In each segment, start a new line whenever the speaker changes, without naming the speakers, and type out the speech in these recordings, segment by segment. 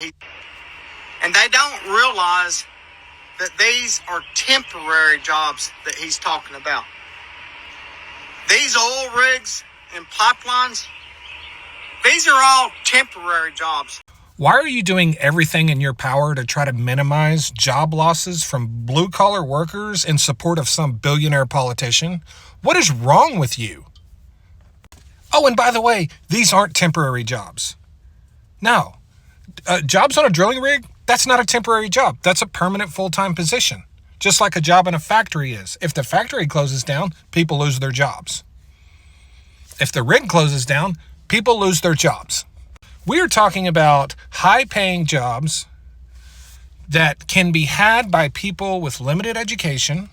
And they don't realize that these are temporary jobs that he's talking about. These oil rigs and pipelines, these are all temporary jobs.
Why are you doing everything in your power to try to minimize job losses from blue-collar workers in support of some billionaire politician? What is wrong with you? Oh, and by the way, these aren't temporary jobs. No. Jobs on a drilling rig, that's not a temporary job. That's a permanent full-time position, just like a job in a factory is. If the factory closes down, people lose their jobs. If the rig closes down, people lose their jobs. We are talking about high-paying jobs that can be had by people with limited education,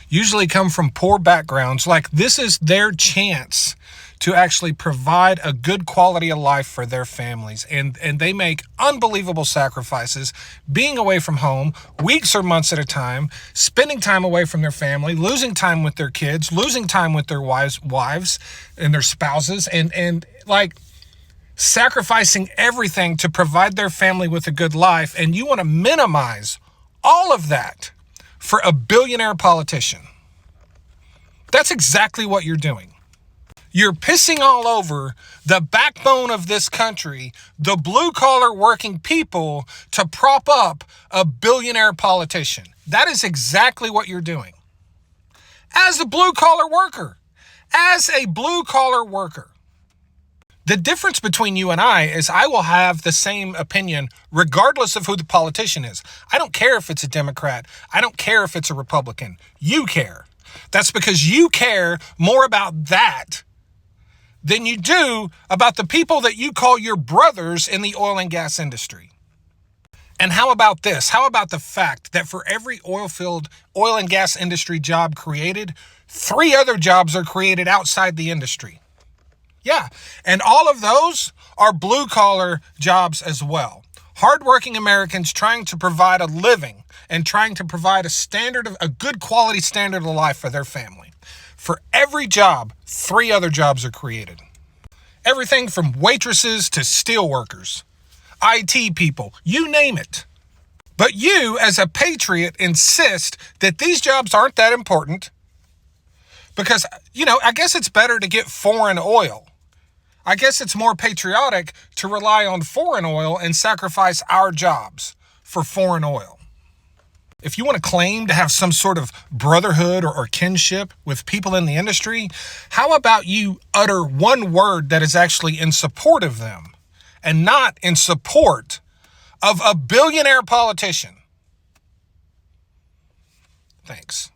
usually come from poor backgrounds. Like, this is their chance to actually provide a good quality of life for their families. And they make unbelievable sacrifices, being away from home, weeks or months at a time, spending time away from their family, losing time with their kids, losing time with their wives and their spouses, and like sacrificing everything to provide their family with a good life. And you want to minimize all of that for a billionaire politician. That's exactly what you're doing. You're pissing all over the backbone of this country, the blue-collar working people, to prop up a billionaire politician. That is exactly what you're doing. As a blue-collar worker. The difference between you and I is I will have the same opinion regardless of who the politician is. I don't care if it's a Democrat. I don't care if it's a Republican. You care. That's because you care more about that than you do about the people that you call your brothers in the oil and gas industry. And how about this? How about the fact that for every oil and gas industry job created, 3 other jobs are created outside the industry? Yeah, and all of those are blue-collar jobs as well. Hardworking Americans trying to provide a living and trying to provide a good quality standard of life for their family. For every job, 3 other jobs are created. Everything from waitresses to steel workers, IT people, you name it. But you, as a patriot, insist that these jobs aren't that important because, I guess it's better to get foreign oil. I guess it's more patriotic to rely on foreign oil and sacrifice our jobs for foreign oil. If you want to claim to have some sort of brotherhood or kinship with people in the industry, how about you utter one word that is actually in support of them and not in support of a billionaire politician? Thanks.